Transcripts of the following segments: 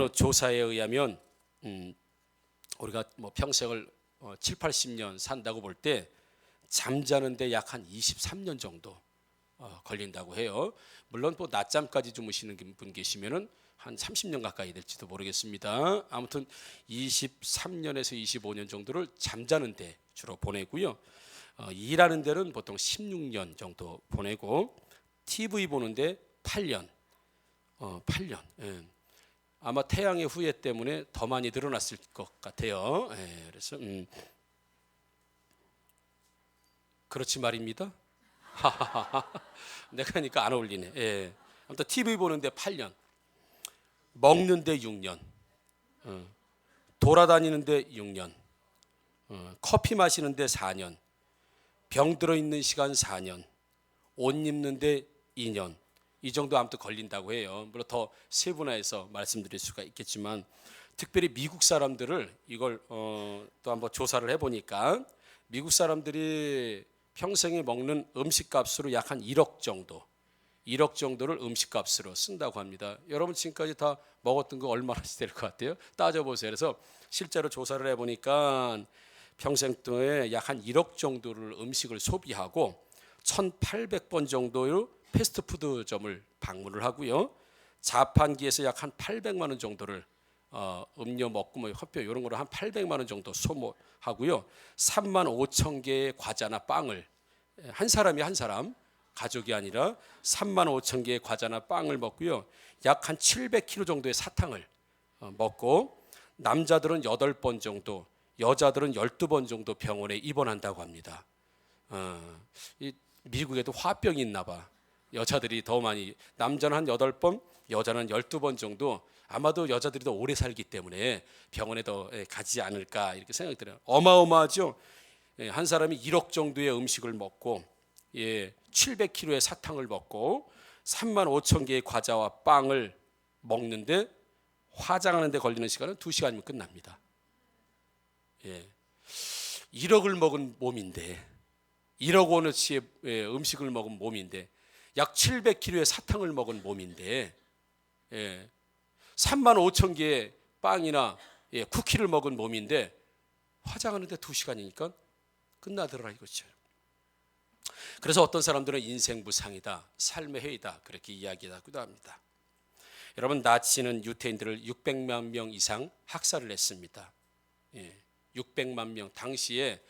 어느 조사에 의하면 우리가 뭐 평생을 7, 80년 산다고 볼 때 잠자는데 약 한 23년 정도 걸린다고 해요. 물론 뭐 낮잠까지 주무시는 분 계시면은 한 30년 가까이 될지도 모르겠습니다. 아무튼 23년에서 25년 정도를 잠자는데 주로 보내고요. 일하는 데는 보통 16년 정도 보내고 TV 보는데 8년. 8년. 예. 아마 태양의 후예 때문에 더 많이 늘어났을 것 같아요. 예, 그래서 그렇지 말입니다. 내가 하니까 안 어울리네. 예. 아무튼 TV 보는데 8년, 먹는데 6년, 돌아다니는데 6년, 커피 마시는데 4년, 병 들어 있는 시간 4년, 옷 입는데 2년. 이 정도 아무튼 걸린다고 해요. 물론 더 세분화해서 말씀드릴 수가 있겠지만 특별히 미국 사람들을 이걸 또 한번 조사를 해보니까 미국 사람들이 평생에 먹는 음식값으로 약 한 1억 정도를 음식값으로 쓴다고 합니다. 여러분 지금까지 다 먹었던 거 얼마나 될 것 같아요? 따져보세요. 그래서 실제로 조사를 해보니까 평생 동안에 약 한 1억 정도를 음식을 소비하고 1,800번 정도로 패스트푸드점을 방문을 하고요. 자판기에서 약 한 800만 원 정도를 음료 먹고 뭐 커피 이런 거로 한 800만 원 정도 소모하고요. 3만 5천 개의 과자나 빵을 한 사람이 한 사람 가족이 아니라 3만 5천 개의 과자나 빵을 먹고요. 약 한 700kg 정도의 사탕을 먹고 남자들은 8번 정도, 여자들은 12번 정도 병원에 입원한다고 합니다. 이 미국에도 화병이 있나 봐. 여자들이 더 많이, 남자는 한 8번, 여자는 12번 정도. 아마도 여자들이 더 오래 살기 때문에 병원에 더 가지 않을까 이렇게 생각이 들어요. 어마어마하죠. 한 사람이 1억 정도의 음식을 먹고 700kg의 사탕을 먹고 3만 5천 개의 과자와 빵을 먹는데 화장하는 데 걸리는 시간은 2시간이면 끝납니다. 1억을 먹은 몸인데 1억 원어치의 음식을 먹은 몸인데 약 700kg의 사탕을 먹은 몸인데 3만 5천 개의 빵이나 쿠키를 먹은 몸인데 화장하는데 2시간이니까 끝나더라 이거죠. 그래서 어떤 사람들은 인생무상이다, 삶의 해이다 그렇게 이야기하기도 합니다. 여러분 나치는 유태인들을 600만 명 이상 학살을 했습니다. 600만 명, 당시에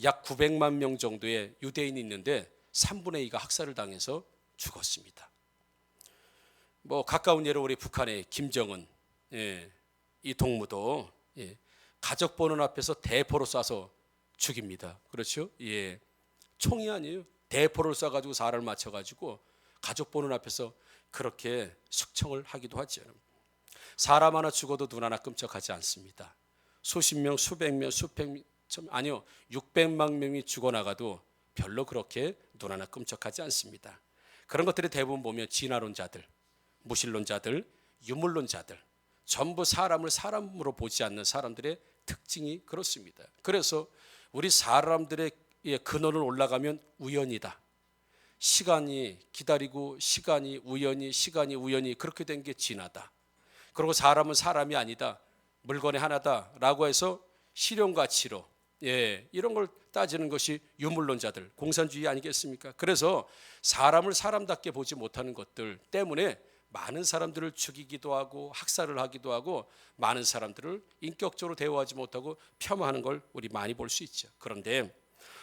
약 900만 명 정도의 유대인이 있는데 3분의 2가 학살을 당해서 죽었습니다. 뭐 가까운 예로 우리 북한의 김정은 이 동무도 가족 보는 앞에서 대포로 쏴서 죽입니다. 그렇죠? 총이 아니에요. 대포를 쏴가지고 사람을 맞춰가지고 가족 보는 앞에서 그렇게 숙청을 하기도 하죠. 사람 하나 죽어도 눈 하나 끔찍하지 않습니다. 수십 명, 수백 명, 아니요 600만 명이 죽어나가도 별로 그렇게 눈 하나 끔찍하지 않습니다. 그런 것들이 대부분 보면 진화론자들, 무신론자들, 유물론자들 전부 사람을 사람으로 보지 않는 사람들의 특징이 그렇습니다. 그래서 우리 사람들의 근원을 올라가면 우연이다. 시간이 기다리고 시간이 우연히 그렇게 된 게 진화다. 그리고 사람은 사람이 아니다. 물건의 하나다라고 해서 실용가치로 이런 걸 따지는 것이 유물론자들, 공산주의 아니겠습니까? 그래서 사람을 사람답게 보지 못하는 것들 때문에 많은 사람들을 죽이기도 하고 학살을 하기도 하고 많은 사람들을 인격적으로 대우하지 못하고 폄하하는 걸 우리 많이 볼 수 있죠. 그런데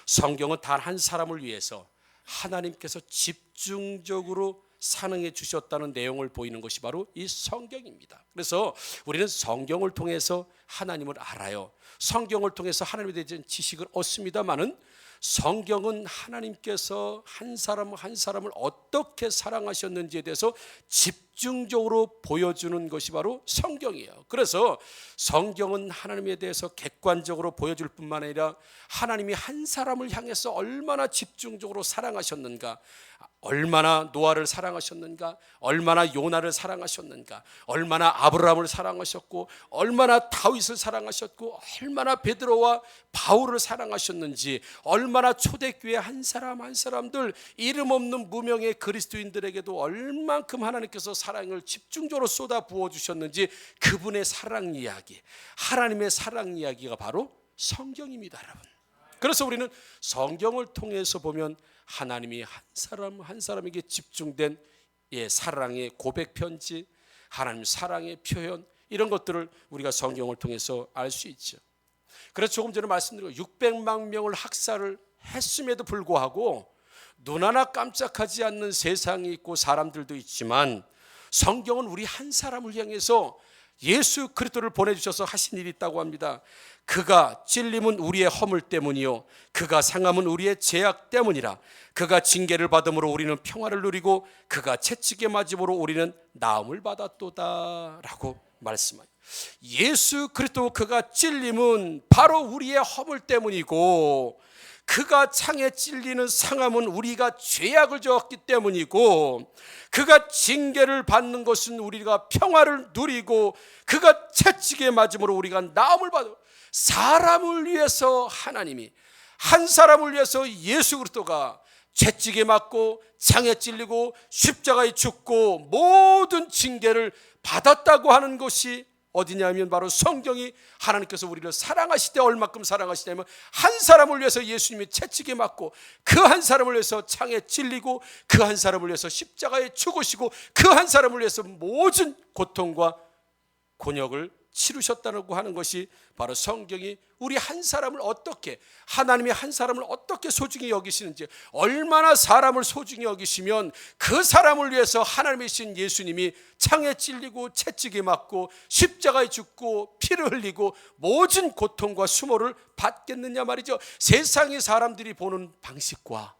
성경은 단 한 사람을 위해서 하나님께서 집중적으로 사랑해 주셨다는 내용을 보이는 것이 바로 이 성경입니다. 그래서 우리는 성경을 통해서 하나님을 알아요. 성경을 통해서 하나님에 대한 지식을 얻습니다마는 성경은 하나님께서 한 사람 한 사람을 어떻게 사랑하셨는지에 대해서 집중적으로 보여주는 것이 바로 성경이에요. 그래서 성경은 하나님에 대해서 객관적으로 보여줄 뿐만 아니라 하나님이 한 사람을 향해서 얼마나 집중적으로 사랑하셨는가, 얼마나 노아를 사랑하셨는가, 얼마나 요나를 사랑하셨는가, 얼마나 아브라함을 사랑하셨고, 얼마나 다윗을 사랑하셨고, 얼마나 베드로와 바울을 사랑하셨는지, 얼마나 초대교회 한 사람 한 사람들 이름 없는 무명의 그리스도인들에게도 얼만큼 하나님께서 사랑을 집중적으로 쏟아 부어 주셨는지 그분의 사랑 이야기, 하나님의 사랑 이야기가 바로 성경입니다, 여러분. 그래서 우리는 성경을 통해서 보면 하나님이 한 사람 한 사람에게 집중된 사랑의 고백 편지, 하나님 사랑의 표현, 이런 것들을 우리가 성경을 통해서 알 수 있죠. 그래서 조금 전에 말씀드린 600만 명을 학살을 했음에도 불구하고 눈 하나 깜짝하지 않는 세상이 있고 사람들도 있지만 성경은 우리 한 사람을 향해서 예수 그리스도를 보내주셔서 하신 일이 있다고 합니다. 그가 찔림은 우리의 허물 때문이요 그가 상함은 우리의 죄악 때문이라. 그가 징계를 받음으로 우리는 평화를 누리고 그가 채찍에 맞음으로 우리는 나음을 받았도다 라고 말씀하죠. 예수 그리스도 그가 찔림은 바로 우리의 허물 때문이고 그가 창에 찔리는 상함은 우리가 죄악을 저었기 때문이고 그가 징계를 받는 것은 우리가 평화를 누리고 그가 채찍에 맞음으로 우리가 나음을 받아. 사람을 위해서 하나님이 한 사람을 위해서 예수 그리스도가 채찍에 맞고 창에 찔리고 십자가에 죽고 모든 징계를 받았다고 하는 것이 어디냐면 바로 성경이 하나님께서 우리를 사랑하실 때 얼마큼 사랑하시냐면 한 사람을 위해서 예수님이 채찍에 맞고 그 한 사람을 위해서 창에 찔리고 그 한 사람을 위해서 십자가에 죽으시고 그 한 사람을 위해서 모든 고통과 곤욕을 치르셨다고 하는 것이 바로 성경이 우리 한 사람을 어떻게, 하나님이 한 사람을 어떻게 소중히 여기시는지, 얼마나 사람을 소중히 여기시면 그 사람을 위해서 하나님이신 예수님이 창에 찔리고 채찍에 맞고 십자가에 죽고 피를 흘리고 모든 고통과 수모를 받겠느냐 말이죠. 세상의 사람들이 보는 방식과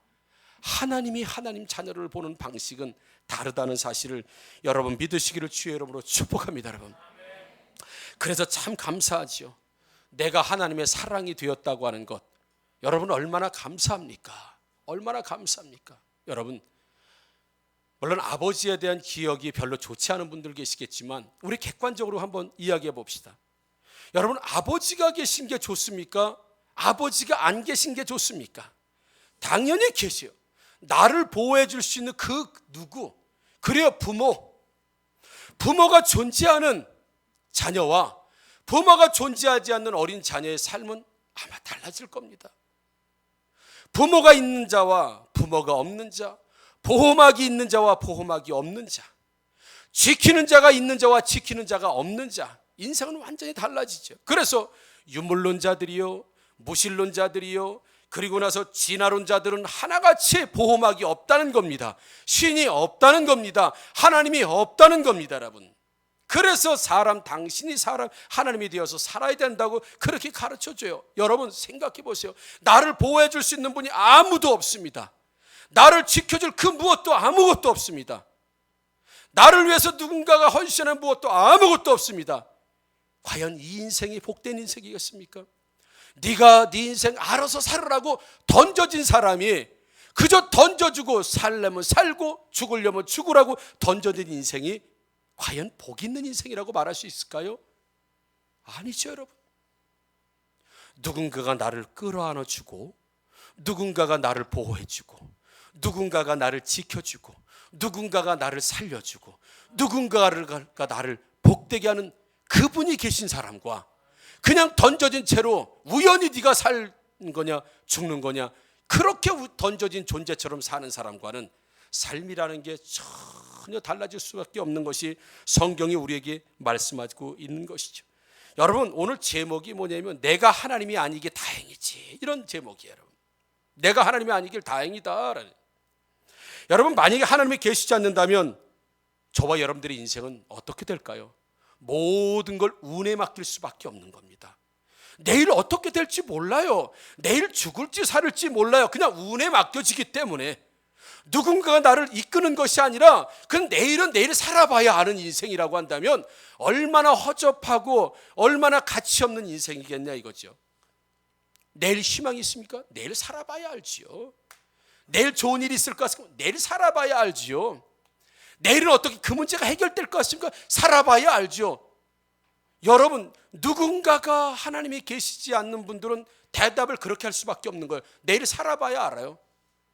하나님이 하나님 자녀를 보는 방식은 다르다는 사실을 여러분 믿으시기를 주의 이름으로 축복합니다, 여러분. 그래서 참 감사하지요. 내가 하나님의 사랑이 되었다고 하는 것, 여러분 얼마나 감사합니까? 얼마나 감사합니까? 여러분, 물론 아버지에 대한 기억이 별로 좋지 않은 분들 계시겠지만 우리 객관적으로 한번 이야기해 봅시다. 여러분, 아버지가 계신 게 좋습니까? 아버지가 안 계신 게 좋습니까? 당연히 계세요. 나를 보호해 줄 수 있는 그 누구, 그래요, 부모가 존재하는 자녀와 부모가 존재하지 않는 어린 자녀의 삶은 아마 달라질 겁니다. 부모가 있는 자와 부모가 없는 자, 보호막이 있는 자와 보호막이 없는 자, 지키는 자가 있는 자와 지키는 자가 없는 자, 인생은 완전히 달라지죠. 그래서 유물론자들이요, 무신론자들이요, 그리고 나서 진화론자들은 하나같이 보호막이 없다는 겁니다. 신이 없다는 겁니다. 하나님이 없다는 겁니다, 여러분. 그래서 당신이 하나님이 되어서 살아야 된다고 그렇게 가르쳐줘요. 여러분 생각해 보세요. 나를 보호해 줄 수 있는 분이 아무도 없습니다. 나를 지켜줄 그 무엇도 아무것도 없습니다. 나를 위해서 누군가가 헌신하는 무엇도 아무것도 없습니다. 과연 이 인생이 복된 인생이겠습니까? 네가 네 인생 알아서 살으라고 던져진 사람이 그저 던져주고 살려면 살고 죽으려면 죽으라고 던져진 인생이 과연 복 있는 인생이라고 말할 수 있을까요? 아니죠, 여러분. 누군가가 나를 끌어안아주고 누군가가 나를 보호해주고 누군가가 나를 지켜주고 누군가가 나를 살려주고 누군가가 나를 복되게 하는 그분이 계신 사람과 그냥 던져진 채로 우연히 네가 사는 거냐 죽는 거냐 그렇게 던져진 존재처럼 사는 사람과는 삶이라는 게 전혀 달라질 수밖에 없는 것이 성경이 우리에게 말씀하고 있는 것이죠. 여러분, 오늘 제목이 뭐냐면 내가 하나님이 아니기에 다행이지, 이런 제목이에요. 여러분, 내가 하나님이 아니길 다행이다. 여러분, 만약에 하나님이 계시지 않는다면 저와 여러분들의 인생은 어떻게 될까요? 모든 걸 운에 맡길 수밖에 없는 겁니다. 내일 어떻게 될지 몰라요. 내일 죽을지 살을지 몰라요. 그냥 운에 맡겨지기 때문에 누군가가 나를 이끄는 것이 아니라 그냥 내일은 내일 살아봐야 아는 인생이라고 한다면 얼마나 허접하고 얼마나 가치 없는 인생이겠냐 이거죠. 내일 희망이 있습니까? 내일 살아봐야 알지요. 내일 좋은 일이 있을 것 같습니까? 내일 살아봐야 알지요. 내일은 어떻게 그 문제가 해결될 것 같습니까? 살아봐야 알죠. 여러분, 누군가가 하나님이 계시지 않는 분들은 대답을 그렇게 할 수밖에 없는 거예요. 내일 살아봐야 알아요.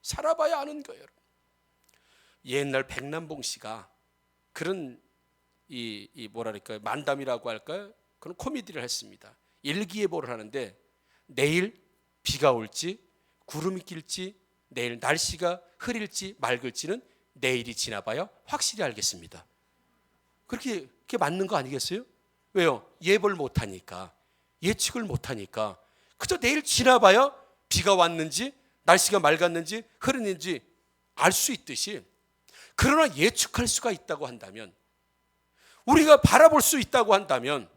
살아봐야 아는 거예요. 옛날 백남봉 씨가 그런 이 뭐랄까요, 만담이라고 할까요? 그런 코미디를 했습니다. 일기예보를 하는데 내일 비가 올지 구름이 낄지 내일 날씨가 흐릴지 맑을지는 내일이 지나봐야 확실히 알겠습니다. 그렇게 맞는 거 아니겠어요? 왜요? 예보를 못하니까, 예측을 못하니까. 그저 내일 지나봐야 비가 왔는지 날씨가 맑았는지 흐르는지 알 수 있듯이, 그러나 예측할 수가 있다고 한다면, 우리가 바라볼 수 있다고 한다면,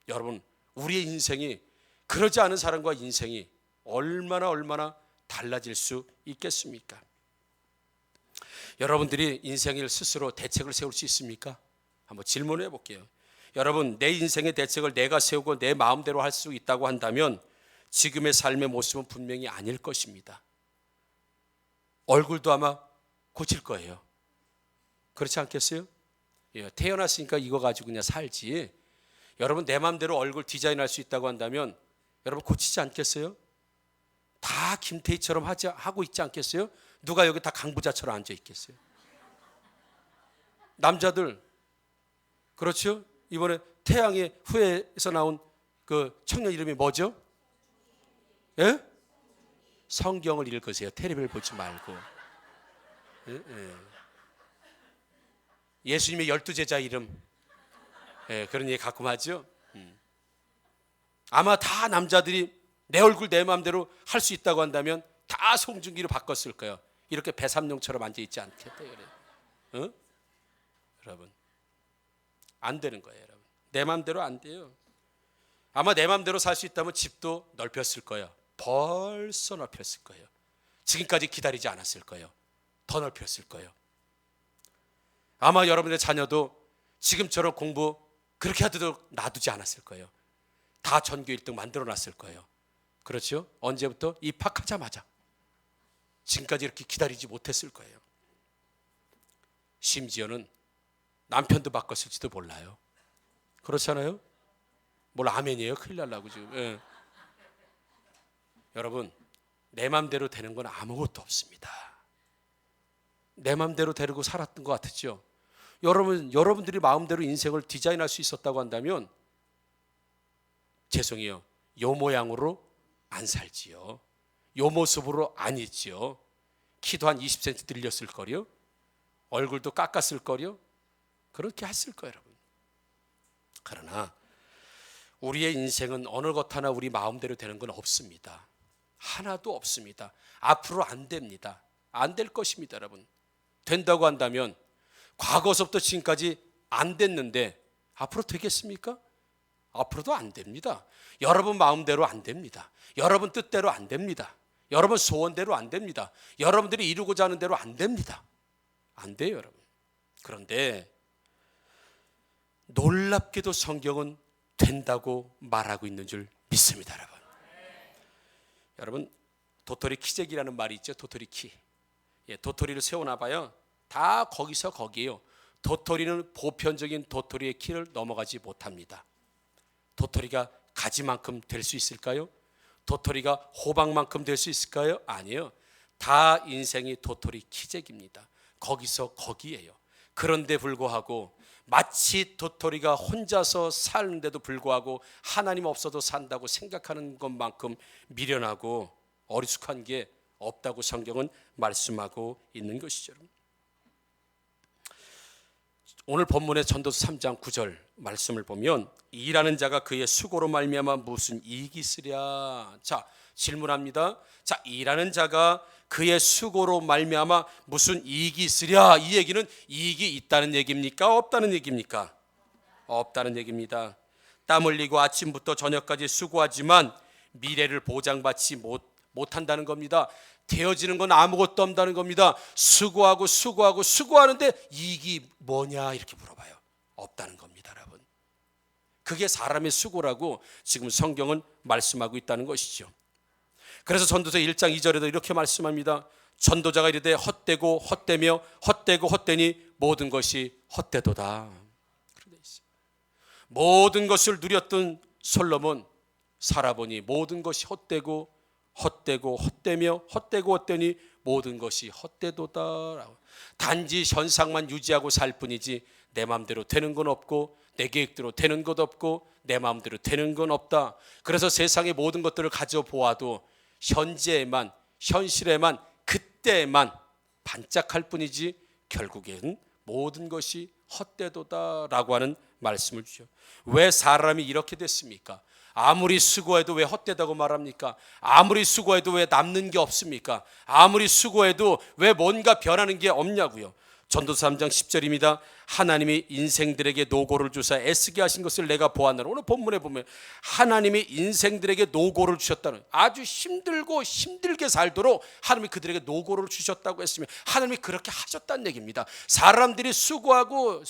여러분, 우리의 인생이, 그러지 않은 사람과 인생이 얼마나 달라질 수 있겠습니까? 여러분들이 인생을 스스로 대책을 세울 수 있습니까? 한번 질문해 볼게요. 여러분, 내 인생의 대책을 내가 세우고 내 마음대로 할 수 있다고 한다면 지금의 삶의 모습은 분명히 아닐 것입니다. 얼굴도 아마 고칠 거예요. 그렇지 않겠어요? 예, 태어났으니까 이거 가지고 그냥 살지. 여러분, 내 마음대로 얼굴 디자인할 수 있다고 한다면 여러분 고치지 않겠어요? 다 김태희처럼 하고 있지 않겠어요? 누가 여기 다 강부자처럼 앉아 있겠어요? 남자들, 그렇죠? 이번에 태양의 후예에서 나온 그 청년 이름이 뭐죠? 예? 성경을 읽으세요. 텔레비를 보지 말고. 예수님의 12제자 이름, 그런 얘기 가끔 하죠. 아마 다 남자들이 내 얼굴 내 마음대로 할 수 있다고 한다면 다 송중기로 바꿨을 거예요. 이렇게 배삼룡처럼 앉아있지 않겠다 그래요. 여러분, 안 되는 거예요. 여러분, 내 마음대로 안 돼요. 아마 내 마음대로 살 수 있다면 집도 넓혔을 거예요. 벌써 넓혔을 거예요. 지금까지 기다리지 않았을 거예요. 더 넓혔을 거예요. 아마 여러분의 자녀도 지금처럼 공부 그렇게 하도록 놔두지 않았을 거예요. 다 전교 1등 만들어 놨을 거예요. 그렇죠? 언제부터? 입학하자마자. 지금까지 이렇게 기다리지 못했을 거예요. 심지어는 남편도 바꿨을지도 몰라요. 그렇잖아요? 뭘 아멘이에요? 큰일 날라고 지금. 여러분, 내 맘대로 되는 건 아무것도 없습니다. 내 맘대로 되려고 살았던 것 같았죠? 여러분들이 마음대로 인생을 디자인할 수 있었다고 한다면 죄송해요. 요 모양으로 안 살지요. 요 모습으로 안 있지요. 키도 한 20cm 늘렸을 거요. 얼굴도 깎았을 거요. 그렇게 했을 거예요, 여러분. 그러나 우리의 인생은 어느 것 하나 우리 마음대로 되는 건 없습니다. 하나도 없습니다. 앞으로 안 됩니다. 안 될 것입니다, 여러분. 된다고 한다면 과거서부터 지금까지 안 됐는데 앞으로 되겠습니까? 앞으로도 안 됩니다. 여러분 마음대로 안 됩니다. 여러분 뜻대로 안 됩니다. 여러분 소원대로 안 됩니다. 여러분들이 이루고자 하는 대로 안 됩니다. 안 돼요, 여러분. 그런데 놀랍게도 성경은 된다고 말하고 있는 줄 믿습니다, 여러분. 여러분, 도토리 키재기라는 말이 있죠. 도토리 키. 도토리를 세워놔봐요. 다 거기서 거기에요. 도토리는 보편적인 도토리의 키를 넘어가지 못합니다. 도토리가 가지만큼 될 수 있을까요? 도토리가 호박만큼 될 수 있을까요? 아니에요. 다 인생이 도토리 키재기입니다. 거기서 거기에요. 그런데 불구하고 마치 도토리가 혼자서 사는데도 불구하고 하나님 없어도 산다고 생각하는 것만큼 미련하고 어리숙한 게 없다고 성경은 말씀하고 있는 것이죠. 오늘 본문의 전도서 3장 9절 말씀을 보면 일하는 자가 그의 수고로 말미암아 무슨 이익이 있으랴. 자, 질문합니다. 자, 일하는 자가 그의 수고로 말미암아 무슨 이익이 있으랴. 이 얘기는 이익이 있다는 얘기입니까? 없다는 얘기입니까? 없다는 얘기입니다. 땀 흘리고 아침부터 저녁까지 수고하지만 미래를 보장받지 못한다는 겁니다. 되어지는 건 아무것도 없다는 겁니다. 수고하는데 이익이 뭐냐 이렇게 물어봐요. 없다는 겁니다, 여러분. 그게 사람의 수고라고 지금 성경은 말씀하고 있다는 것이죠. 그래서 전도서 1장 2절에도 이렇게 말씀합니다. 전도자가 이르되 헛되고 헛되며 헛되고 헛되니 모든 것이 헛되도다. 모든 것을 누렸던 솔로몬 살아보니 모든 것이 헛되고 헛되며 헛되고 헛되니 모든 것이 헛되도다라고. 단지 현상만 유지하고 살 뿐이지 내 마음대로 되는 건 없고 내 계획대로 되는 것 없고 내 마음대로 되는 건 없다. 그래서 세상의 모든 것들을 가져보아도 현재에만, 현실에만, 그때에만 반짝할 뿐이지 결국엔 모든 것이 헛되도다라고 하는 말씀을 주죠. 왜 사람이 이렇게 됐습니까? 아무리 수고해도 왜 헛되다고 말합니까? 아무리 수고해도 왜 남는 게 없습니까? 아무리 수고해도 왜 뭔가 변하는 게 없냐고요. 전도서 3장 10절입니다. 하나님이 인생들에게 노고를 주사 애쓰게 하신 것을 내가 보았노라. 오늘 본문에 보면 하나님이 인생들에게 노고를 주셨다는, 아주 힘들고 힘들게 살도록 하나님이 그들에게 노고를 주셨다고 했으면 하나님이 그렇게 하셨다는 얘기입니다. 사람들이 수고하고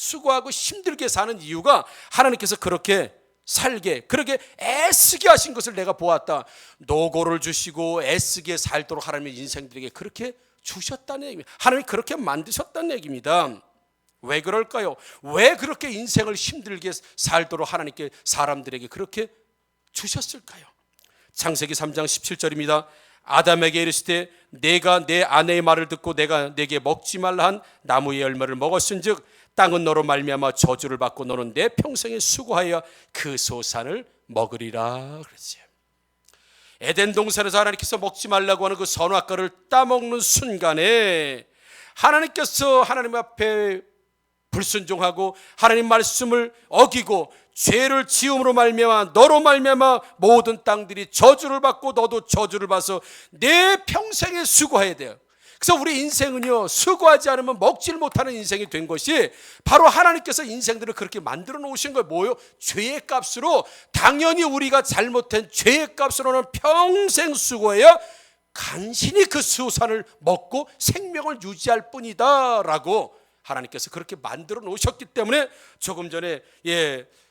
힘들게 사는 이유가 하나님께서 그렇게 살게, 그렇게 애쓰게 하신 것을 내가 보았다. 노고를 주시고 애쓰게 살도록 하나님의 인생들에게 그렇게 주셨다는 얘기입니다. 하나님이 그렇게 만드셨다는 얘기입니다. 왜 그럴까요? 왜 그렇게 인생을 힘들게 살도록 하나님께 사람들에게 그렇게 주셨을까요? 창세기 3장 17절입니다. 아담에게 이르시되 내가 내 아내의 말을 듣고 내가 내게 먹지 말라 한 나무의 열매를 먹었은즉 땅은 너로 말미암아 저주를 받고 너는 내 평생에 수고하여 그 소산을 먹으리라 그랬어요. 에덴 동산에서 하나님께서 먹지 말라고 하는 그 선악과를 따먹는 순간에 하나님께서 하나님 앞에 불순종하고 하나님 말씀을 어기고 죄를 지음으로 말미암아 너로 말미암아 모든 땅들이 저주를 받고 너도 저주를 받아서 내 평생에 수고해야 돼요. 그래서 우리 인생은요, 수고하지 않으면 먹질 못하는 인생이 된 것이 바로 하나님께서 인생들을 그렇게 만들어 놓으신 거예요. 뭐예요? 죄의 값으로, 당연히 우리가 잘못한 죄의 값으로는 평생 수고해야 간신히 그 수산을 먹고 생명을 유지할 뿐이다 라고 하나님께서 그렇게 만들어 놓으셨기 때문에 조금 전에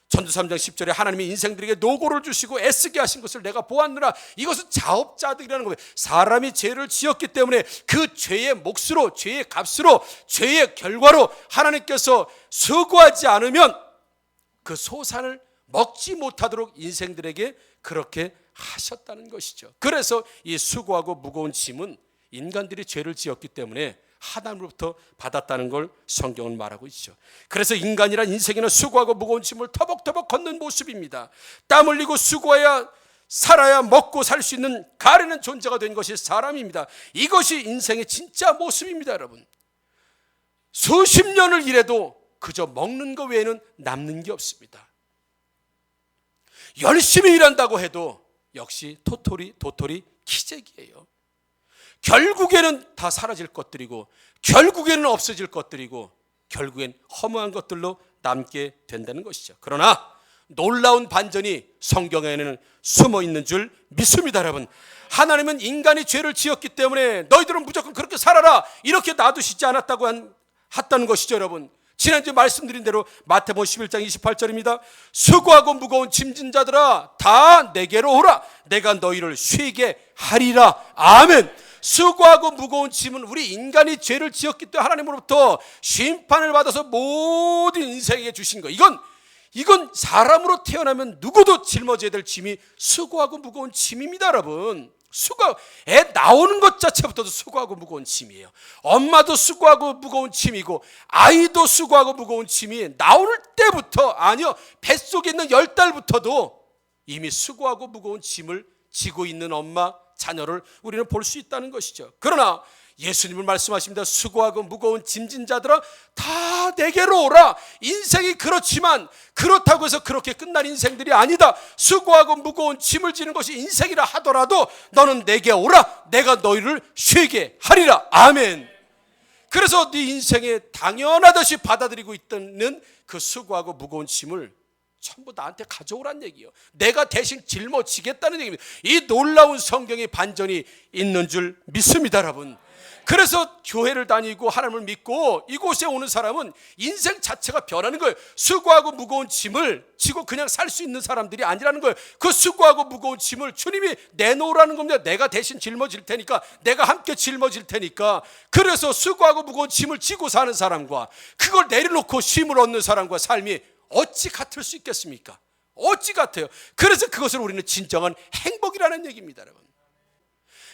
전도서 3장 10절에 하나님이 인생들에게 노고를 주시고 애쓰게 하신 것을 내가 보았느라. 이것은 자업자득이라는 거예요. 사람이 죄를 지었기 때문에 그 죄의 몫으로, 죄의 값으로, 죄의 결과로 하나님께서 수고하지 않으면 그 소산을 먹지 못하도록 인생들에게 그렇게 하셨다는 것이죠. 그래서 이 수고하고 무거운 짐은 인간들이 죄를 지었기 때문에 하나님으로부터 받았다는 걸 성경은 말하고 있죠. 그래서 인간이란 인생에는 수고하고 무거운 짐을 터벅터벅 걷는 모습입니다. 땀 흘리고 수고해야 살아야 먹고 살 수 있는 가리는 존재가 된 것이 사람입니다. 이것이 인생의 진짜 모습입니다. 여러분, 수십 년을 일해도 그저 먹는 것 외에는 남는 게 없습니다. 열심히 일한다고 해도 역시 도토리 기재기예요. 결국에는 다 사라질 것들이고 결국에는 없어질 것들이고 결국엔 허무한 것들로 남게 된다는 것이죠. 그러나 놀라운 반전이 성경에는 숨어 있는 줄 믿습니다. 여러분, 하나님은 인간이 죄를 지었기 때문에 너희들은 무조건 그렇게 살아라 이렇게 놔두시지 않았다고 했다는 것이죠. 여러분, 지난주에 말씀드린 대로 마태복음 11장 28절입니다. 수고하고 무거운 짐진 자들아 다 내게로 오라 내가 너희를 쉬게 하리라. 아멘. 수고하고 무거운 짐은 우리 인간이 죄를 지었기 때문에 하나님으로부터 심판을 받아서 모든 인생에게 주신 거. 이건 사람으로 태어나면 누구도 짊어져야 될 짐이 수고하고 무거운 짐입니다. 여러분, 애 나오는 것 자체부터도 수고하고 무거운 짐이에요. 엄마도 수고하고 무거운 짐이고 아이도 수고하고 무거운 짐이 나올 때부터, 아니요, 뱃속에 있는 10달부터도 이미 수고하고 무거운 짐을 지고 있는 엄마, 자녀를 우리는 볼 수 있다는 것이죠. 그러나 예수님은 말씀하십니다. 수고하고 무거운 짐진 자들아 다 내게로 오라. 인생이 그렇지만 그렇다고 해서 그렇게 끝난 인생들이 아니다. 수고하고 무거운 짐을 지는 것이 인생이라 하더라도 너는 내게 오라. 내가 너희를 쉬게 하리라. 아멘. 그래서 네 인생에 당연하듯이 받아들이고 있는 그 수고하고 무거운 짐을 전부 나한테 가져오란 얘기예요. 내가 대신 짊어지겠다는 얘기입니다. 이 놀라운 성경의 반전이 있는 줄 믿습니다. 여러분, 그래서 교회를 다니고 하나님을 믿고 이곳에 오는 사람은 인생 자체가 변하는 거예요. 수고하고 무거운 짐을 지고 그냥 살 수 있는 사람들이 아니라는 거예요. 그 수고하고 무거운 짐을 주님이 내놓으라는 겁니다. 내가 대신 짊어질 테니까, 내가 함께 짊어질 테니까. 그래서 수고하고 무거운 짐을 지고 사는 사람과 그걸 내려놓고 쉼을 얻는 사람과 삶이 어찌 같을 수 있겠습니까? 어찌 같아요? 그래서 그것을 우리는 진정한 행복이라는 얘기입니다. 여러분,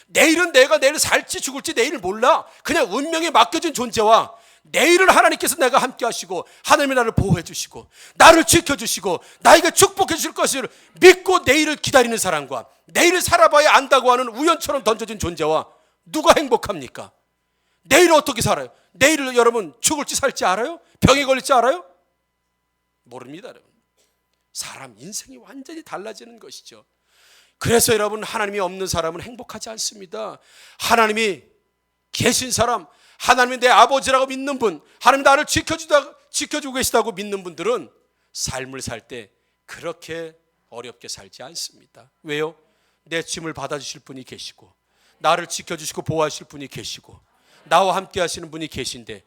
내일은 내가 내일 살지 죽을지 내일을 몰라. 그냥 운명에 맡겨진 존재와 내일을 하나님께서 내가 함께 하시고 하나님이 나를 보호해 주시고 나를 지켜주시고 나에게 축복해 주실 것을 믿고 내일을 기다리는 사람과 내일을 살아봐야 안다고 하는 우연처럼 던져진 존재와 누가 행복합니까? 내일을 어떻게 살아요? 내일을 여러분 죽을지 살지 알아요? 병에 걸릴지 알아요? 모릅니다. 여러분. 사람 인생이 완전히 달라지는 것이죠. 그래서 여러분, 하나님이 없는 사람은 행복하지 않습니다. 하나님이 계신 사람, 하나님이 내 아버지라고 믿는 분, 하나님이 나를 지켜주고 계시다고 믿는 분들은 삶을 살 때 그렇게 어렵게 살지 않습니다. 왜요? 내 짐을 받아주실 분이 계시고 나를 지켜주시고 보호하실 분이 계시고 나와 함께 하시는 분이 계신데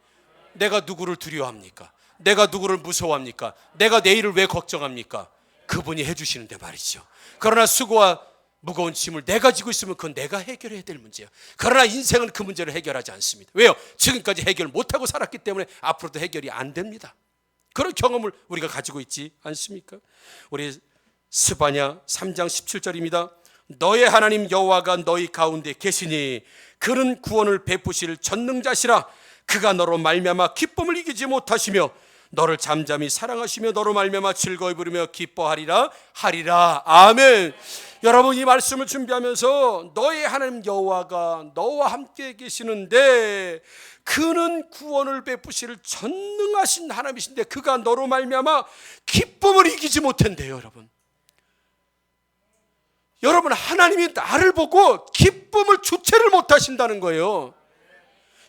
내가 누구를 두려워합니까? 내가 누구를 무서워합니까? 내가 내일을 왜 걱정합니까? 그분이 해주시는데 말이죠. 그러나 수고와 무거운 짐을 내가 지고 있으면 그건 내가 해결해야 될 문제예요. 그러나 인생은 그 문제를 해결하지 않습니다. 왜요? 지금까지 해결 못하고 살았기 때문에 앞으로도 해결이 안 됩니다. 그런 경험을 우리가 가지고 있지 않습니까? 우리 스바냐 3장 17절입니다. 너의 하나님 여호와가 너희 가운데 계시니 그는 구원을 베푸실 전능자시라. 그가 너로 말미암아 기쁨을 이기지 못하시며 너를 잠잠히 사랑하시며 너로 말미암아 즐거이 부르며 기뻐하리라 하리라. 아멘. 여러분, 이 말씀을 준비하면서 너의 하나님 여호와가 너와 함께 계시는데 그는 구원을 베푸실 전능하신 하나님이신데 그가 너로 말미암아 기쁨을 이기지 못한대요. 여러분, 하나님이 나를 보고 기쁨을 주체를 못하신다는 거예요.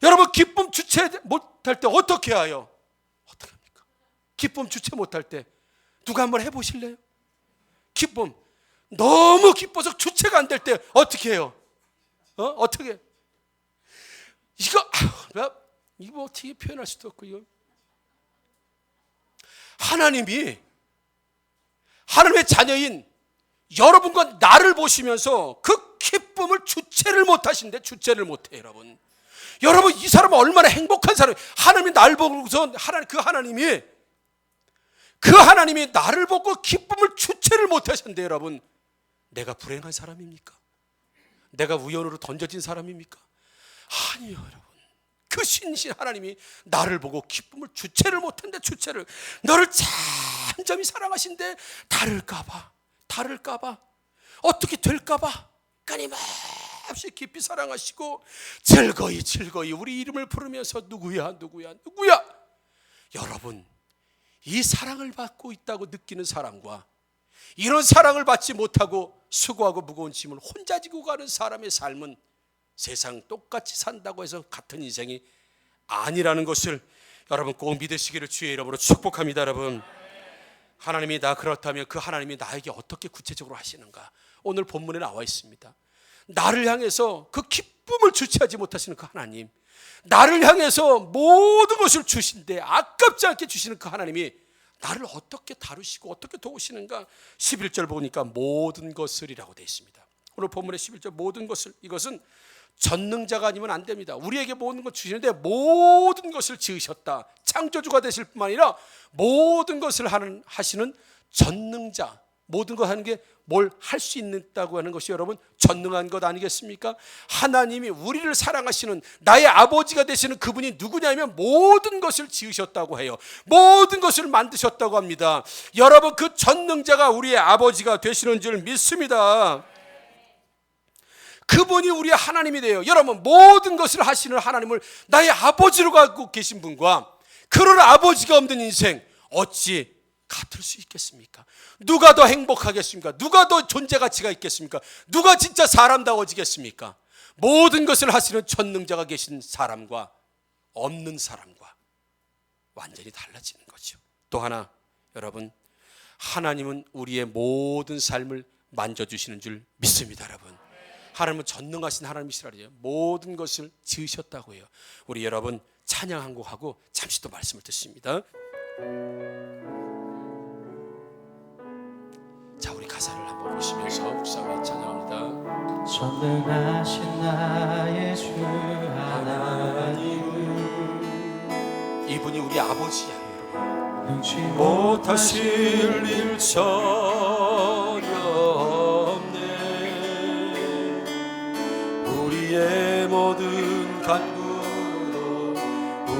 여러분, 기쁨 주체 못할 때 어떻게 해요? 어떻게 합니까? 기쁨 주체 못할 때 누가 한번 해보실래요? 기쁨 너무 기뻐서 주체가 안 될 때 어떻게 해요? 어떻게? 이거 어떻게 표현할 수도 없고 이거. 하나님의 자녀인 여러분과 나를 보시면서 그 기쁨을 주체를 못하신데 주체를 못해요. 여러분, 이 사람은 얼마나 행복한 사람이에요. 하나님이 나를 보고서 그 하나님이 나를 보고 기쁨을 주체를 못하신데 여러분, 내가 불행한 사람입니까? 내가 우연으로 던져진 사람입니까? 아니요. 여러분, 그 신신 하나님이 나를 보고 기쁨을 주체를 못한데 너를 잠잠히 사랑하신데 다를까봐 어떻게 될까봐 끊임없이 깊이 사랑하시고 즐거이 우리 이름을 부르면서 누구야. 여러분, 이 사랑을 받고 있다고 느끼는 사람과 이런 사랑을 받지 못하고 수고하고 무거운 짐을 혼자 지고 가는 사람의 삶은 세상 똑같이 산다고 해서 같은 인생이 아니라는 것을 여러분 꼭 믿으시기를 주의 이름으로 축복합니다. 여러분, 하나님이 그렇다면 그 하나님이 나에게 어떻게 구체적으로 하시는가? 오늘 본문에 나와 있습니다. 나를 향해서 그 기쁨을 주체하지 못하시는 그 하나님, 나를 향해서 모든 것을 주신데 아깝지 않게 주시는 그 하나님이 나를 어떻게 다루시고 어떻게 도우시는가? 11절 보니까 모든 것을이라고 되어 있습니다. 오늘 본문의 11절 모든 것을, 이것은 전능자가 아니면 안 됩니다. 우리에게 모든 것 주시는데 모든 것을 지으셨다. 창조주가 되실 뿐만 아니라 모든 것을 하시는 전능자, 모든 것 하는 게 뭘 할 수 있다고 하는 것이 여러분 전능한 것 아니겠습니까? 하나님이 우리를 사랑하시는 나의 아버지가 되시는 그분이 누구냐면 모든 것을 지으셨다고 해요. 모든 것을 만드셨다고 합니다. 여러분, 그 전능자가 우리의 아버지가 되시는 줄 믿습니다. 그분이 우리의 하나님이 돼요. 여러분, 모든 것을 하시는 하나님을 나의 아버지로 갖고 계신 분과 그런 아버지가 없는 인생 어찌 같을 수 있겠습니까? 누가 더 행복하겠습니까? 누가 더 존재 가치가 있겠습니까? 누가 진짜 사람다워지겠습니까? 모든 것을 하시는 전능자가 계신 사람과 없는 사람과 완전히 달라지는 거죠. 또 하나, 여러분, 하나님은 우리의 모든 삶을 만져주시는 줄 믿습니다. 여러분, 하나님은 전능하신 하나님이시라요. 모든 것을 지으셨다고 해요. 우리 여러분 찬양 한 곡 하고 잠시 또 말씀을 듣습니다. 자, 우리 가사를 한번 보시면서 묵상에 찬양합니다. 전능하신 나의 주 하나님은 이분이 우리 아버지야. 여러분, 능치 못하실 일 전혀 없네. 우리의 모든 간구도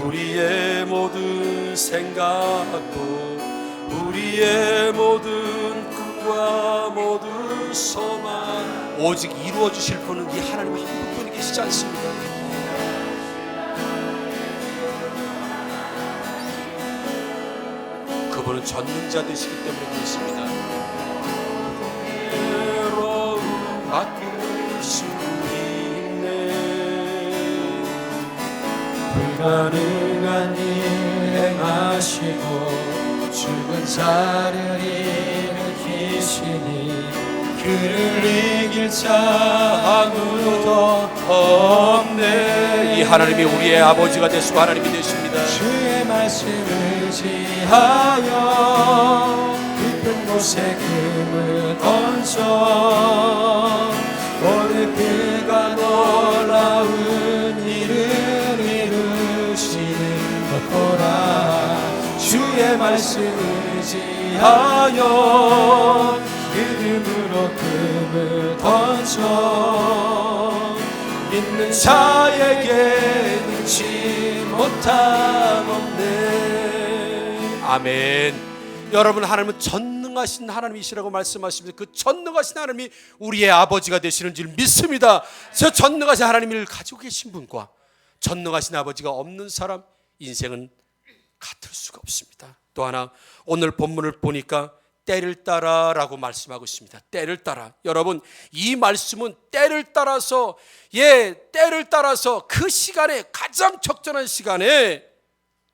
우리의 모든 생각도 우리의 모든 꿈과 모든 소망 오직 이루어 주실 분은 이 하나님 한 분뿐이 계시지 않습니까? 그분은 전능자 되시기 때문에 그렇습니다. 외로움 맡길 수 있네. 불가능한 일 행하시고 죽은 자를 일으키시니 그를 이길 자 아무도 없네. 이 하나님이 우리의 아버지가 되시고 하나님이 되십니다. 주의 말씀을 지하여 깊은 곳에 금을 던져 오늘 그가 놀라운 일을 이루시는 것 보라. 주의 말씀을 지하여 믿음으로 금을 던져 믿는 자에게 능치 못함 없네. 아멘. 여러분, 하나님은 전능하신 하나님이시라고 말씀하십니다. 그 전능하신 하나님이 우리의 아버지가 되시는 줄 믿습니다. 저 전능하신 하나님을 가지고 계신 분과 전능하신 아버지가 없는 사람 인생은 같을 수가 없습니다. 또 하나 오늘 본문을 보니까 때를 따라 라고 말씀하고 있습니다. 때를 따라. 여러분, 이 말씀은 때를 따라서 때를 따라서 그 시간에 가장 적절한 시간에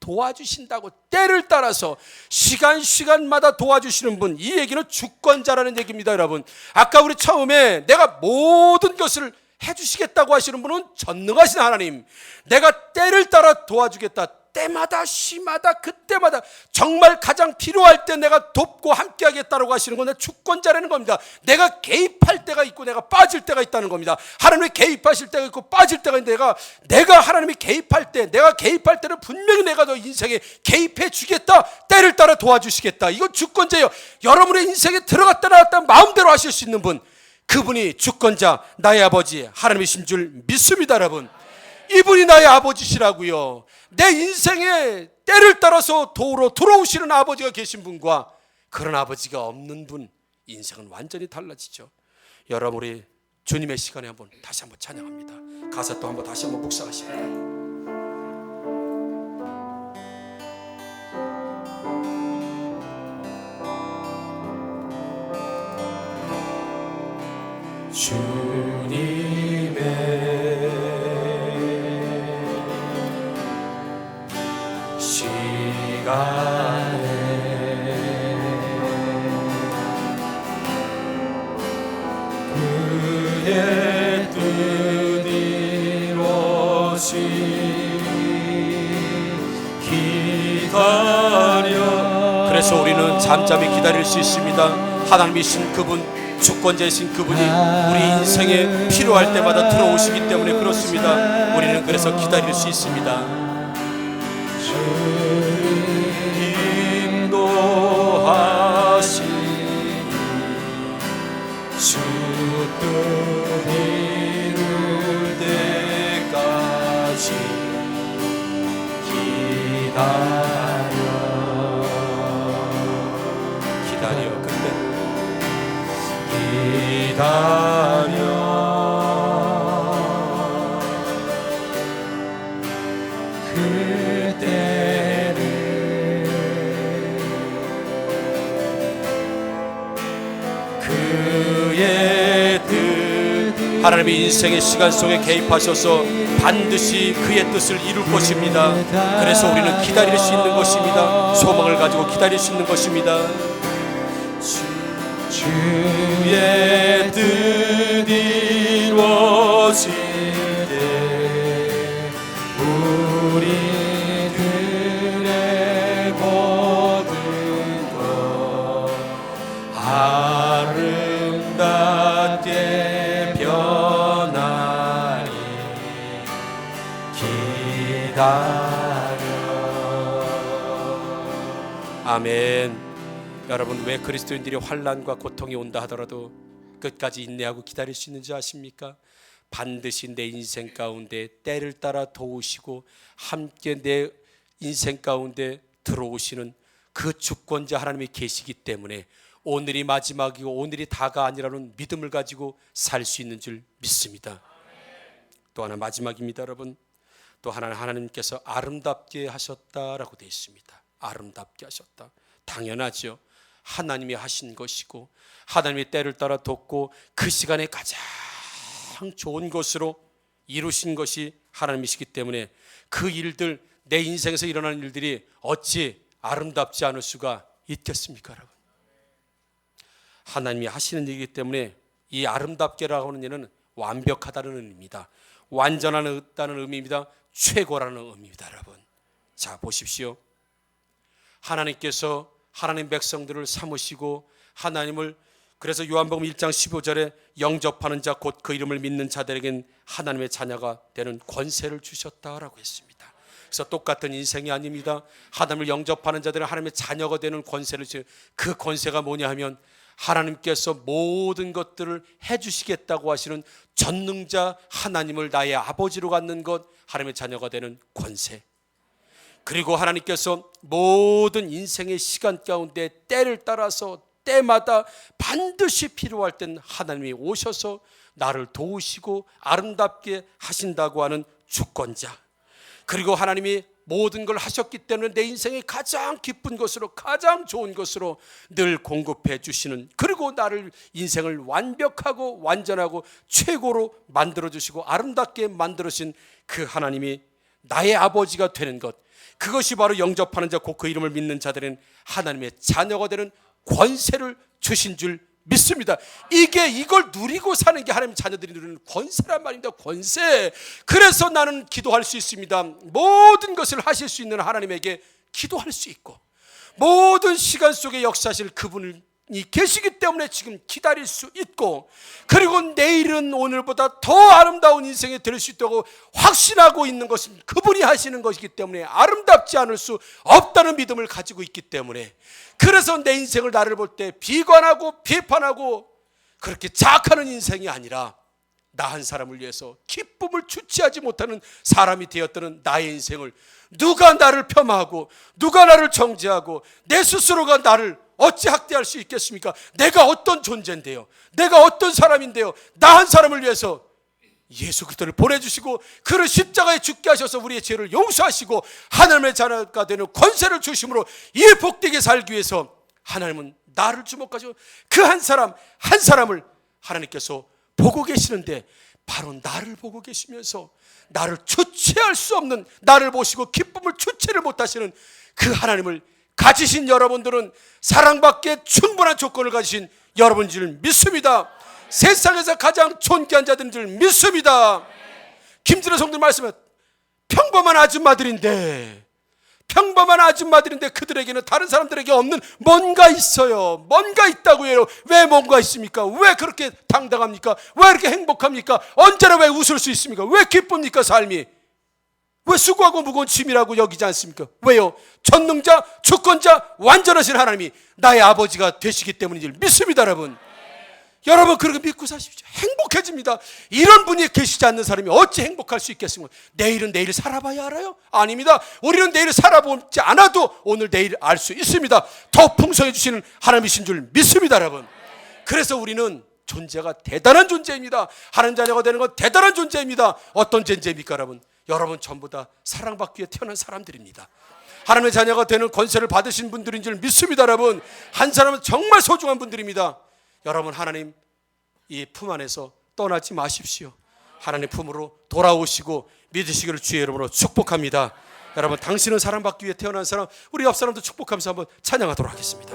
도와주신다고. 때를 따라서 시간마다 도와주시는 분, 이 얘기는 주권자라는 얘기입니다. 여러분, 아까 우리 처음에 내가 모든 것을 해주시겠다고 하시는 분은 전능하신 하나님, 내가 때를 따라 도와주겠다. 때마다 시마다 그때마다 정말 가장 필요할 때 내가 돕고 함께 하겠다라고 하시는 건 주권자라는 겁니다. 내가 개입할 때가 있고 내가 빠질 때가 있다는 겁니다. 하나님이 개입하실 때가 있고 빠질 때가 있는데 내가 하나님이 개입할 때, 내가 개입할 때는 분명히 내가 너 인생에 개입해 주겠다, 때를 따라 도와주시겠다. 이건 주권자예요. 여러분의 인생에 들어갔다 나왔다 마음대로 하실 수 있는 분, 그분이 주권자, 나의 아버지 하나님이신 줄 믿습니다. 여러분, 이분이 나의 아버지시라고요. 내 인생에 때를 따라서 도우러 들어오시는 아버지가 계신 분과 그런 아버지가 없는 분, 인생은 완전히 달라지죠. 여러분, 우리 주님의 시간에 다시 한번 찬양합니다. 가사 또 한번 다시 한번 묵상하십니다. 주님의 시간에 그의 뜻 이루어지기 기다려. 그래서 우리는 잠잠히 기다릴 수 있습니다. 하나님이신 그분, 주권자이신 그분이 우리 인생에 필요할 때마다 들어오시기 때문에 그렇습니다. 우리는 그래서 기다릴 수 있습니다. 인도하시니 주 뜻 이룰 때까지 기다려 근데 기다려 그때를 그의 뜻. 하나님이 인생의 시간 속에 개입하셔서 반드시 그의 뜻을 이룰 것입니다. 그래서 우리는 기다릴 수 있는 것입니다. 소망을 가지고 기다릴 수 있는 것입니다. 주의 뜻 이루어질 때 우리들의 모든 것 아름답게 변하리 기다려. 아멘. 여러분, 왜 그리스도인들이 환난과 고통이 온다 하더라도 끝까지 인내하고 기다릴 수 있는지 아십니까? 반드시 내 인생 가운데 때를 따라 도우시고 함께 내 인생 가운데 들어오시는 그 주권자 하나님이 계시기 때문에 오늘이 마지막이고 오늘이 다가 아니라는 믿음을 가지고 살 수 있는 줄 믿습니다. 또 하나 마지막입니다. 여러분, 또 하나는 하나님께서 아름답게 하셨다라고 되어 있습니다. 아름답게 하셨다. 당연하죠. 하나님이 하신 것이고 하나님이 때를 따라 돕고 그 시간에 가장 좋은 것으로 이루신 것이 하나님이시기 때문에 그 일들, 내 인생에서 일어나는 일들이 어찌 아름답지 않을 수가 있겠습니까, 여러분? 하나님이 하시는 일이기 때문에 이 아름답게라고 하는 일은 완벽하다는 의미입니다. 완전하다는 의미입니다. 최고라는 의미입니다, 여러분. 자, 보십시오. 하나님께서 하나님 백성들을 삼으시고 하나님을, 그래서 요한복음 1장 15절에 영접하는 자 곧 그 이름을 믿는 자들에겐 하나님의 자녀가 되는 권세를 주셨다라고 했습니다. 그래서 똑같은 인생이 아닙니다. 하나님을 영접하는 자들은 하나님의 자녀가 되는 권세를 주신, 그 권세가 뭐냐 하면 하나님께서 모든 것들을 해주시겠다고 하시는 전능자 하나님을 나의 아버지로 갖는 것, 하나님의 자녀가 되는 권세. 그리고 하나님께서 모든 인생의 시간 가운데 때를 따라서 때마다 반드시 필요할 땐 하나님이 오셔서 나를 도우시고 아름답게 하신다고 하는 주권자. 그리고 하나님이 모든 걸 하셨기 때문에 내 인생의 가장 기쁜 것으로, 가장 좋은 것으로 늘 공급해 주시는, 그리고 나를 인생을 완벽하고 완전하고 최고로 만들어 주시고 아름답게 만들어 주신 그 하나님이 나의 아버지가 되는 것, 그것이 바로 영접하는 자 곧 그 이름을 믿는 자들은 하나님의 자녀가 되는 권세를 주신 줄 믿습니다. 이걸 누리고 사는 게 하나님 자녀들이 누리는 권세란 말입니다. 권세. 그래서 나는 기도할 수 있습니다. 모든 것을 하실 수 있는 하나님에게 기도할 수 있고, 모든 시간 속에 역사하실 그분이 계시기 때문에 지금 기다릴 수 있고, 그리고 내일은 오늘보다 더 아름다운 인생이 될 수 있다고 확신하고 있는 것은 그분이 하시는 것이기 때문에 아름답지 않을 수 없다는 믿음을 가지고 있기 때문에, 그래서 내 인생을 나를 볼 때 비관하고 비판하고 그렇게 자학하는 인생이 아니라 나 한 사람을 위해서 기쁨을 주체하지 못하는 사람이 되었다는 나의 인생을, 누가 나를 폄하하고 누가 나를 정죄하고 내 스스로가 나를 어찌 학대할 수 있겠습니까? 내가 어떤 존재인데요, 내가 어떤 사람인데요, 나 한 사람을 위해서 예수 그리스도를 보내주시고 그를 십자가에 죽게 하셔서 우리의 죄를 용서하시고 하나님의 자녀가 되는 권세를 주심으로 이 복되게 살기 위해서 하나님은 나를 주목하시고 그 한 사람 한 사람을 하나님께서 보고 계시는데, 바로 나를 보고 계시면서 나를 주체할 수 없는, 나를 보시고 기쁨을 주체를 못하시는 그 하나님을 가지신 여러분들은 사랑받기에 충분한 조건을 가지신 여러분인 줄 믿습니다. 세상에서 가장 존귀한 자들인 줄 믿습니다. 김진호 성도 말씀은 평범한 아줌마들인데 그들에게는 다른 사람들에게 없는 뭔가 있어요. 뭔가 있다고 해요. 왜 뭔가 있습니까? 왜 그렇게 당당합니까? 왜 이렇게 행복합니까? 언제나 왜 웃을 수 있습니까? 왜 기쁩니까? 삶이 왜 수고하고 무거운 짐이라고 여기지 않습니까? 왜요? 전능자, 주권자, 완전하신 하나님이 나의 아버지가 되시기 때문인 줄 믿습니다. 여러분 그렇게 믿고 사십시오. 행복해집니다. 이런 분이 계시지 않는 사람이 어찌 행복할 수 있겠습니까? 내일은 내일 살아봐야 알아요? 아닙니다. 우리는 내일 살아보지 않아도 오늘 내일 알 수 있습니다. 더 풍성해 주시는 하나님이신 줄 믿습니다. 여러분, 그래서 우리는 존재가 대단한 존재입니다. 하나님 자녀가 되는 건 대단한 존재입니다. 어떤 존재입니까? 여러분 전부 다 사랑받기 위해 태어난 사람들입니다. 하나님의 자녀가 되는 권세를 받으신 분들인 줄 믿습니다. 여러분, 한 사람은 정말 소중한 분들입니다. 여러분, 하나님 이 품 안에서 떠나지 마십시오. 하나님 품으로 돌아오시고 믿으시기를 주의 이름으로 축복합니다. 여러분, 당신은 사랑받기 위해 태어난 사람, 우리 옆 사람도 축복하면서 한번 찬양하도록 하겠습니다.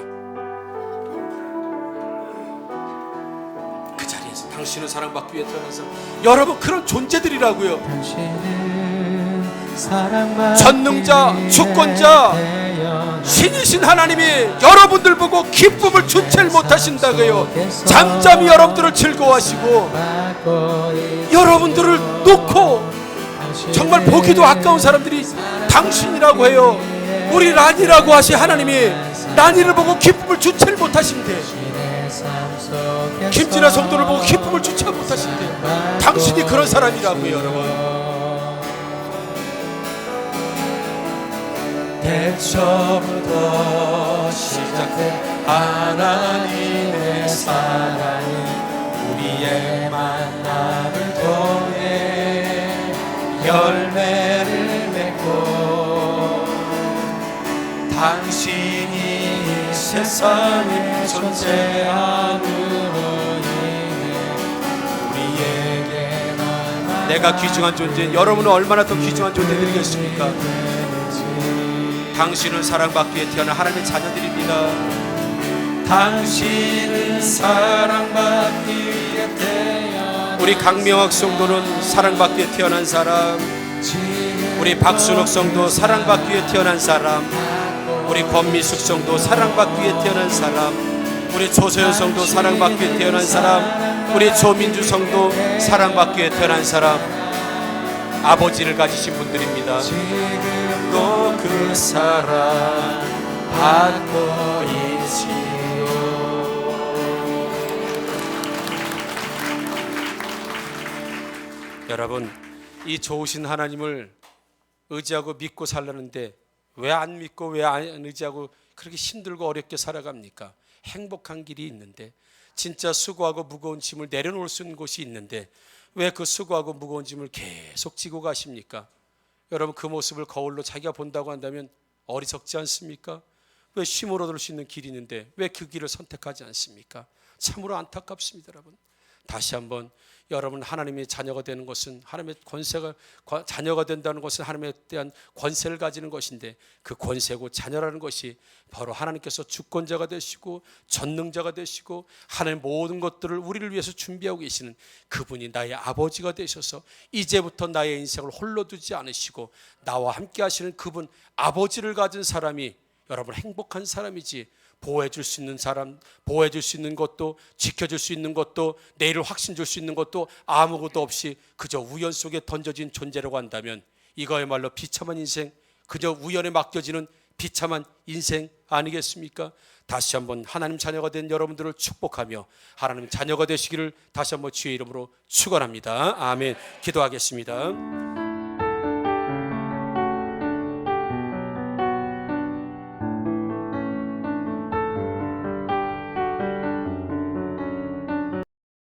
그 자리에서 당신은 사랑받기 위해 태어난 사람, 여러분 그런 존재들이라고요. 전능자, 주권자, 신이신 하나님이 여러분들 보고 기쁨을 주체를 못하신다고요. 잠잠히 여러분들을 즐거워하시고 여러분들을 놓고 정말 보기도 아까운 사람들이 당신이라고 해요. 우리 란이라고 하신 하나님이 란이를 보고 기쁨을 주체를 못하신대. 김진아 성도를 보고 기쁨을 주지 못하신대. 당신이 그런 사람이라고요, 여러분. 대초부터 시작된 하나님의 사랑은 우리의 만남을 통해 열매를 맺고 당신이 이 세상에 존재함으로 인해 우리에게만 내가 귀중한 존재, 여러분은 얼마나 더 귀중한 존재들이겠습니까? 당신은 사랑받기 위해 태어난 하나님의 자녀들입니다. 당신은 사랑받기 위해 태어난 우리 강명학 성도는 사랑받기 위해 태어난 사람, 우리 박순옥 성도 사랑받기 위해 태어난 사람, 우리 권미숙 성도 사랑받기 위해 태어난 사람, 우리 조소연 성도 사랑받기 위해 태어난 사람, 우리 조민주 성도 사랑받기 위해 태어난 사람, 아버지를 가지신 분들입니다. 지금도 그 사랑 받고 있지요. 여러분, 이 좋으신 하나님을 의지하고 믿고 살라는데 왜 안 믿고 왜 안 의지하고 그렇게 힘들고 어렵게 살아갑니까? 행복한 길이 있는데, 진짜 수고하고 무거운 짐을 내려놓을 수 있는 곳이 있는데 왜 그 수고하고 무거운 짐을 계속 지고 가십니까? 여러분, 그 모습을 거울로 자기가 본다고 한다면 어리석지 않습니까? 왜 쉼을 얻을 수 있는 길이 있는데 왜 그 길을 선택하지 않습니까? 참으로 안타깝습니다. 여러분, 다시 한번 여러분, 하나님의 자녀가 되는 것은, 하나님의 권세가, 자녀가 된다는 것은 하나님에 대한 권세를 가지는 것인데, 그 권세고 자녀라는 것이 바로 하나님께서 주권자가 되시고 전능자가 되시고 하나님 모든 것들을 우리를 위해서 준비하고 계시는 그분이 나의 아버지가 되셔서 이제부터 나의 인생을 홀로 두지 않으시고 나와 함께 하시는 그분 아버지를 가진 사람이 여러분 행복한 사람이지, 보호해 줄 수 있는 사람, 보호해 줄 수 있는 것도, 지켜줄 수 있는 것도, 내일을 확신 줄 수 있는 것도 아무것도 없이 그저 우연 속에 던져진 존재라고 한다면 이거야말로 비참한 인생, 그저 우연에 맡겨지는 비참한 인생 아니겠습니까? 다시 한번 하나님 자녀가 된 여러분들을 축복하며 하나님 자녀가 되시기를 다시 한번 주의 이름으로 축원합니다. 아멘. 기도하겠습니다.